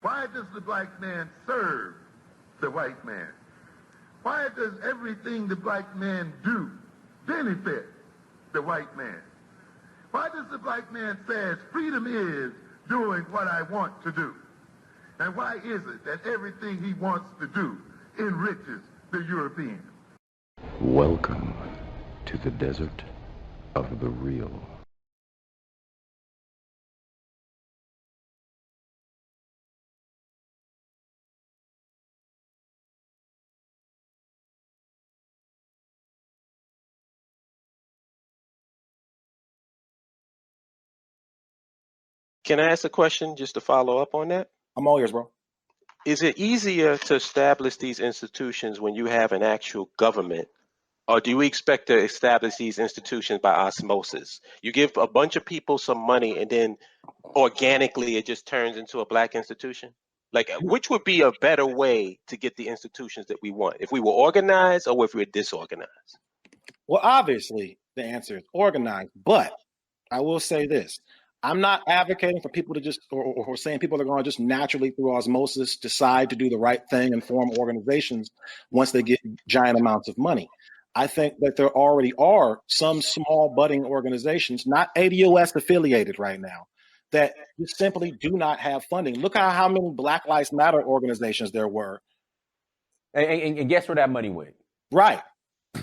Why does the black man serve the white man? Why does everything the black man do benefit the white man? Why does the black man say freedom is doing what I want to do? And why is it that everything he wants to do enriches the European? Welcome to the desert of the real. Can I ask a question just to follow up on that? I'm all ears, bro. Is it easier to establish these institutions when you have an actual government, or do we expect to establish these institutions by osmosis? You give a bunch of people some money and then organically it just turns into a black institution? Like, which would be a better way to get the institutions that we want? If we were organized or if we were disorganized? Well, obviously, the answer is organized, but I will say this. I'm not advocating for people to just, or saying people are going to just naturally through osmosis decide to do the right thing and form organizations once they get giant amounts of money. I think that there already are some small budding organizations, not ADOS affiliated right now, that just simply do not have funding. Look at how many Black Lives Matter organizations there were. And guess where that money went? Right.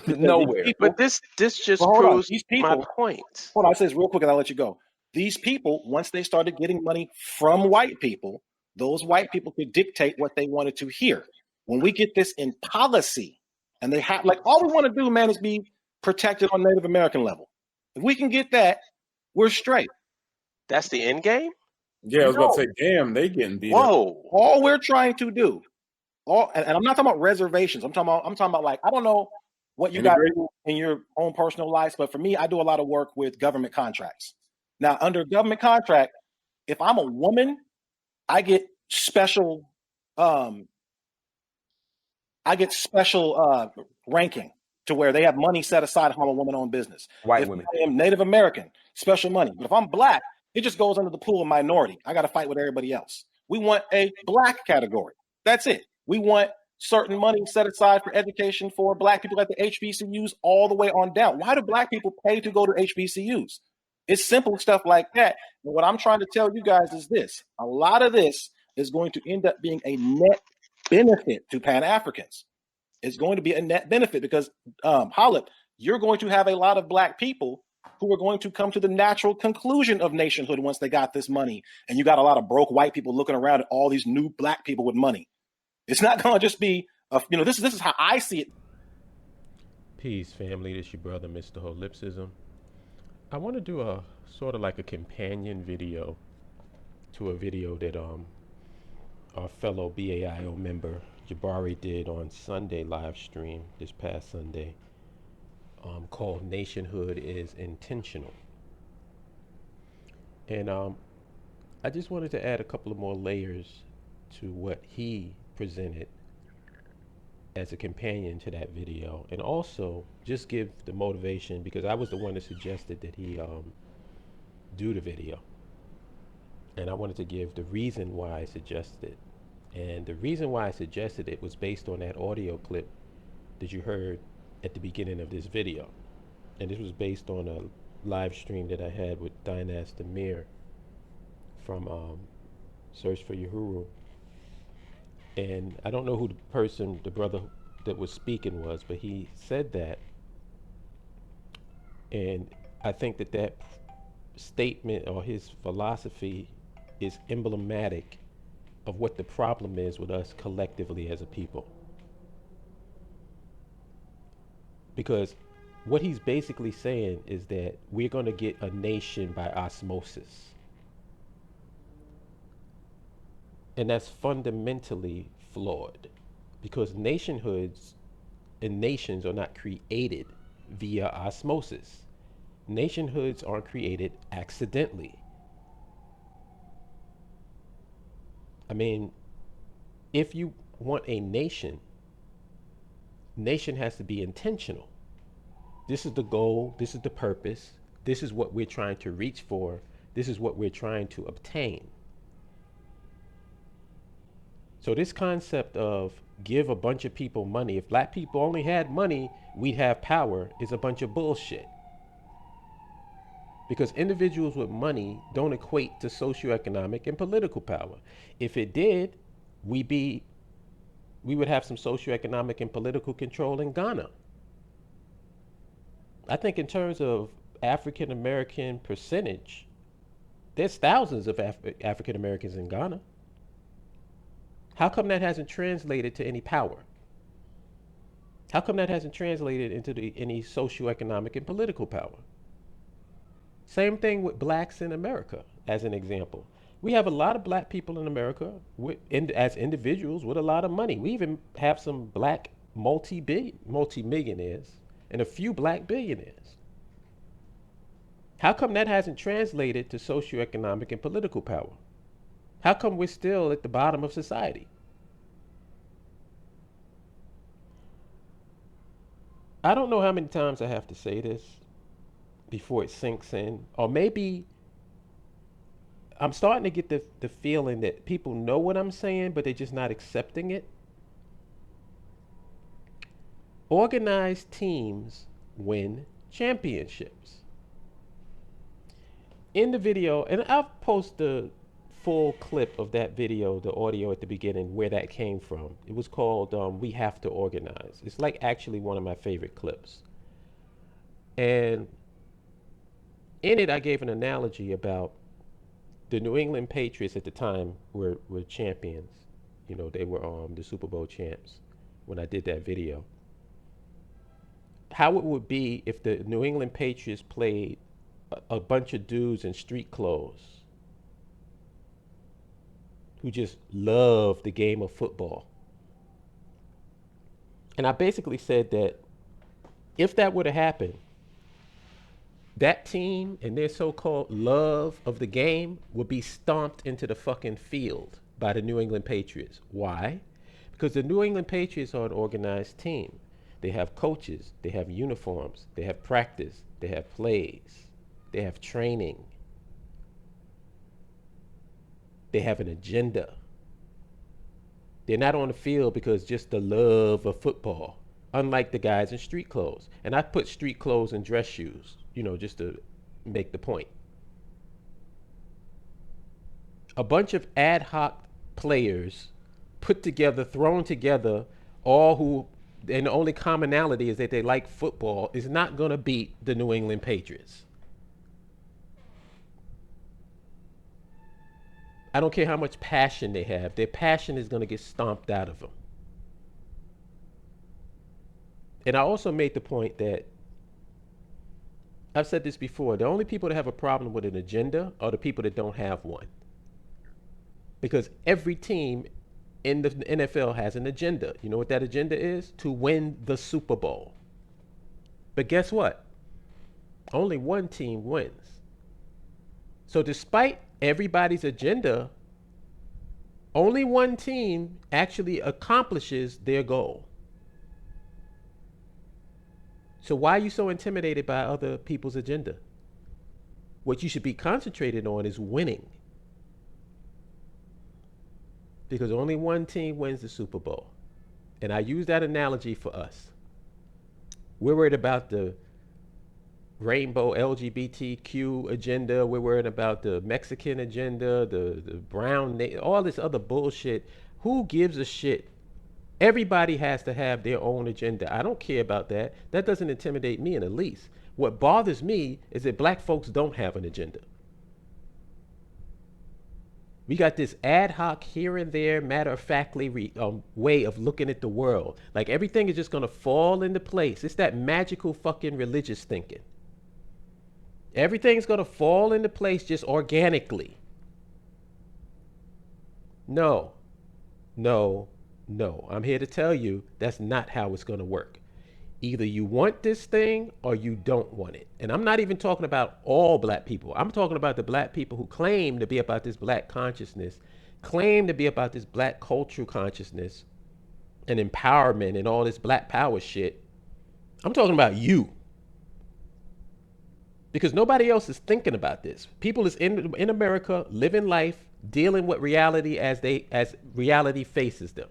Nowhere. But this just proves my point. Hold on, I'll say this real quick and I'll let you go. These people, once they started getting money from white people, those white people could dictate what they wanted to hear. When we get this in policy, and they have, like, all we want to do, man, is be protected on Native American level. If we can get that, we're straight. That's the end game? Yeah, I was about to say, damn, they getting beat Whoa. up. All we're trying to do, and I'm not talking about reservations. I'm talking about like, I don't know what you guys do in your own personal lives, but for me, I do a lot of work with government contracts. Now, under government contract, if I'm a woman, I get special ranking to where they have money set aside if I'm a woman-owned business. White if women. I am Native American, special money. But if I'm black, it just goes under the pool of minority. I got to fight with everybody else. We want a black category. That's it. We want certain money set aside for education for black people at the HBCUs all the way on down. Why do black people pay to go to HBCUs? It's simple stuff like that. And what I'm trying to tell you guys is this. A lot of this is going to end up being a net benefit to Pan-Africans. It's going to be a net benefit because, Holip, you're going to have a lot of black people who are going to come to the natural conclusion of nationhood once they got this money. And you got a lot of broke white people looking around at all these new black people with money. It's not going to just be, this is how I see it. Peace, family. This your brother, Mr. Holipsism. I want to do a sort of like a companion video to a video that our fellow BAIO member Jabari did on Sunday live stream this past Sunday, called Nationhood is Intentional. And I just wanted to add a couple of more layers to what he presented as a companion to that video, and also just give the motivation, because I was the one that suggested that he do the video, and I wanted to give the reason why I suggested it. And the reason why I suggested it was based on that audio clip that you heard at the beginning of this video, and this was based on a live stream that I had with Dinas Demir from Search for Uhuru. And I don't know who the brother that was speaking was, but he said that. And I think that statement or his philosophy is emblematic of what the problem is with us collectively as a people. Because what he's basically saying is that we're going to get a nation by osmosis. And that's fundamentally flawed, because nationhoods and nations are not created via osmosis. Nationhoods are created accidentally. I mean, if you want a nation has to be intentional. This is the goal, this is the purpose, this is what we're trying to reach for, this is what we're trying to obtain. So this concept of give a bunch of people money, if black people only had money, we'd have power, is a bunch of bullshit. Because individuals with money don't equate to socioeconomic and political power. If it did, we would have some socioeconomic and political control in Ghana. I think in terms of African American percentage, there's thousands of African Americans in Ghana. How come that hasn't translated to any power? How come that hasn't translated into any socioeconomic and political power? Same thing with blacks in America, as an example. We have a lot of black people in America as individuals with a lot of money. We even have some black multi-millionaires and a few black billionaires. How come that hasn't translated to socioeconomic and political power? How come we're still at the bottom of society? I don't know how many times I have to say this before it sinks in. Or maybe I'm starting to get the feeling that people know what I'm saying, but they're just not accepting it. Organized teams win championships. In the video, and I'll post the full clip of that video, the audio at the beginning, where that came from. It was called We Have to Organize. It's like actually one of my favorite clips. And in it, I gave an analogy about the New England Patriots at the time were champions. You know, they were the Super Bowl champs when I did that video. How it would be if the New England Patriots played a bunch of dudes in street clothes who just love the game of football. And I basically said that if that would have happened, that team and their so-called love of the game would be stomped into the fucking field by the New England Patriots. Why? Because the New England Patriots are an organized team. They have coaches, they have uniforms, they have practice, they have plays, they have training. They have an agenda. They're not on the field because just the love of football, unlike the guys in street clothes. And I put street clothes and dress shoes, you know, just to make the point. A bunch of ad hoc players put together, thrown together, all who, and the only commonality is that they like football, is not going to beat the New England Patriots. I don't care how much passion they have. Their passion is going to get stomped out of them. And I also made the point that, I've said this before, the only people that have a problem with an agenda are the people that don't have one. Because every team in the NFL has an agenda. You know what that agenda is? To win the Super Bowl. But guess what? Only one team wins. So despite everybody's agenda, only one team actually accomplishes their goal. So why are you so intimidated by other people's agenda? What you should be concentrated on is winning. Because only one team wins the Super Bowl. And I use that analogy for us. We're worried about the rainbow LGBTQ agenda. We're worried about the Mexican agenda, the brown, all this other bullshit. Who gives a shit? Everybody has to have their own agenda. I don't care about that. That doesn't intimidate me in the least. What bothers me is that black folks don't have an agenda. We got this ad hoc here and there, matter-of-factly way of looking at the world. Like everything is just going to fall into place. It's that magical fucking religious thinking. Everything's going to fall into place just organically. No. I'm here to tell you that's not how it's going to work. Either you want this thing or you don't want it. And I'm not even talking about all black people. I'm talking about the black people who claim to be about this black consciousness, claim to be about this black cultural consciousness and empowerment and all this black power shit. I'm talking about you. Because nobody else is thinking about this. People is in America living life dealing with reality as reality faces them.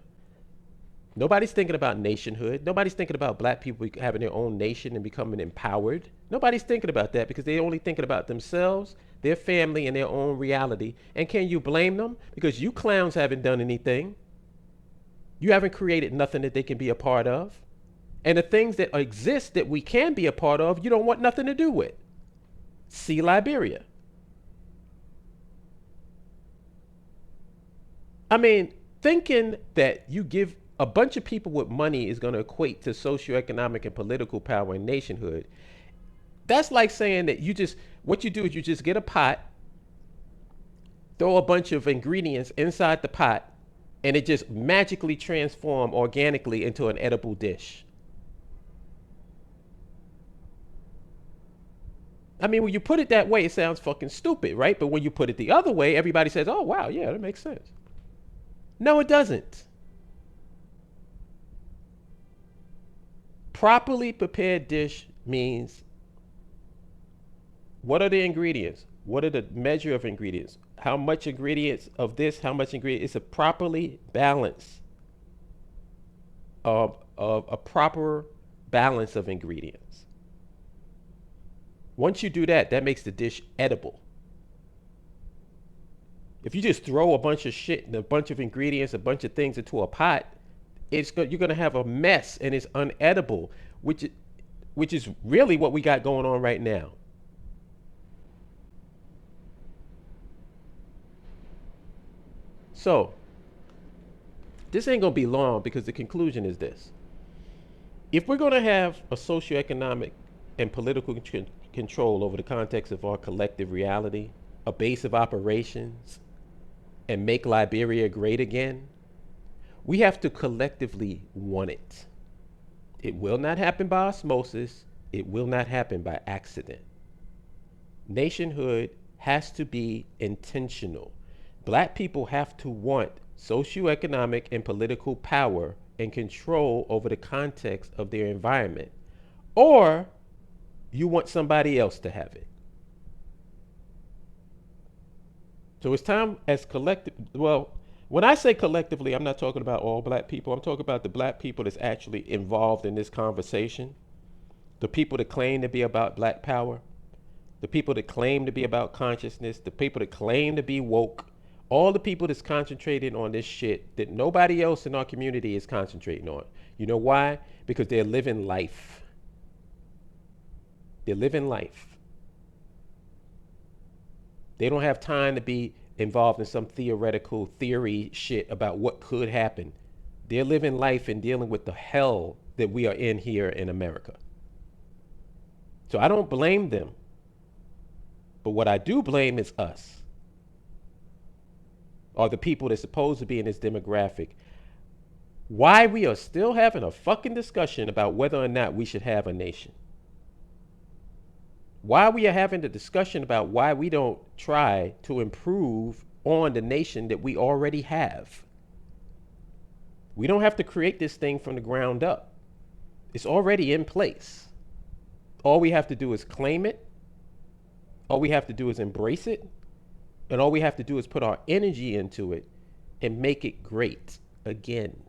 Nobody's thinking about nationhood. Nobody's thinking about black people having their own nation and becoming empowered. Nobody's thinking about that because they're only thinking about themselves, their family, and their own reality. And can you blame them? Because you clowns haven't done anything. You haven't created nothing that they can be a part of. And the things that exist that we can be a part of, you don't want nothing to do with. See Liberia. I mean, thinking that you give a bunch of people with money is going to equate to socioeconomic and political power and nationhood. That's like saying that what you do is you just get a pot, throw a bunch of ingredients inside the pot, and it just magically transforms organically into an edible dish. I mean, when you put it that way, it sounds fucking stupid, right? But when you put it the other way, everybody says, oh, wow, yeah, that makes sense. No, it doesn't. Properly prepared dish means what are the ingredients? What are the measure of ingredients? How much ingredients of this? How much ingredients? It's a properly balanced of a proper balance of ingredients. Once you do that, that makes the dish edible. If you just throw a bunch of shit and a bunch of ingredients, a bunch of things into a pot, you're going to have a mess and it's unedible, which is really what we got going on right now. So, this ain't going to be long because the conclusion is this. If we're going to have a socioeconomic and political control over the context of our collective reality, a base of operations, and make Liberia great again, we have to collectively want it. It will not happen by osmosis. It will not happen by accident. Nationhood has to be intentional. Black people have to want socioeconomic and political power and control over the context of their environment. Or you want somebody else to have it. So it's time as collective, well, when I say collectively, I'm not talking about all black people. I'm talking about the black people that's actually involved in this conversation. The people that claim to be about black power. The people that claim to be about consciousness. The people that claim to be woke. All the people that's concentrating on this shit that nobody else in our community is concentrating on. You know why? Because they're living life. They're living life. They don't have time to be involved in some theoretical theory shit about what could happen. They're living life and dealing with the hell that we are in here in America. So I don't blame them. But what I do blame is us. Or the people that's supposed to be in this demographic. Why we are still having a fucking discussion about whether or not we should have a nation. Why we are having the discussion about why we don't try to improve on the nation that we already have. We don't have to create this thing from the ground up. It's already in place. All we have to do is claim it. All we have to do is embrace it. And all we have to do is put our energy into it and make it great again.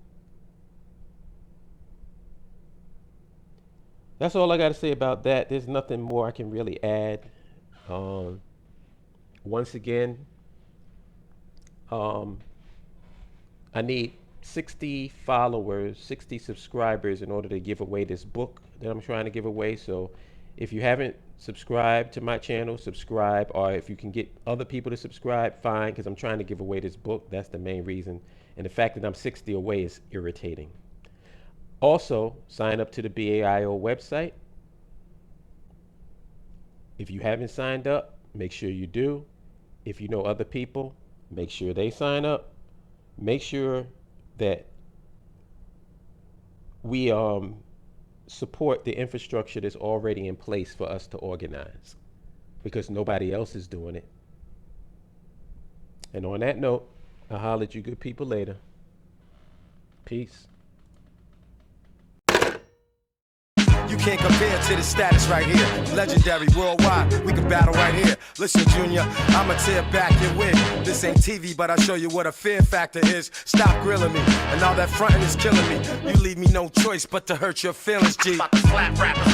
That's all I got to say about that. There's nothing more I can really add. Once again, I need 60 followers, 60 subscribers in order to give away this book that I'm trying to give away. So if you haven't subscribed to my channel, subscribe. Or if you can get other people to subscribe, fine, because I'm trying to give away this book. That's the main reason. And the fact that I'm 60 away is irritating. Also, sign up to the BAIO website. If you haven't signed up, make sure you do. If you know other people, make sure they sign up. Make sure that we support the infrastructure that's already in place for us to organize, because nobody else is doing it. And on that note, I'll holler at you good people later. Peace. You can't compare to the status right here. Legendary worldwide, we can battle right here. Listen, Junior, I'ma tear back your wig. This ain't TV, but I'll show you what a fear factor is. Stop grilling me, and all that fronting is killing me. You leave me no choice but to hurt your feelings, G. About to slap rappers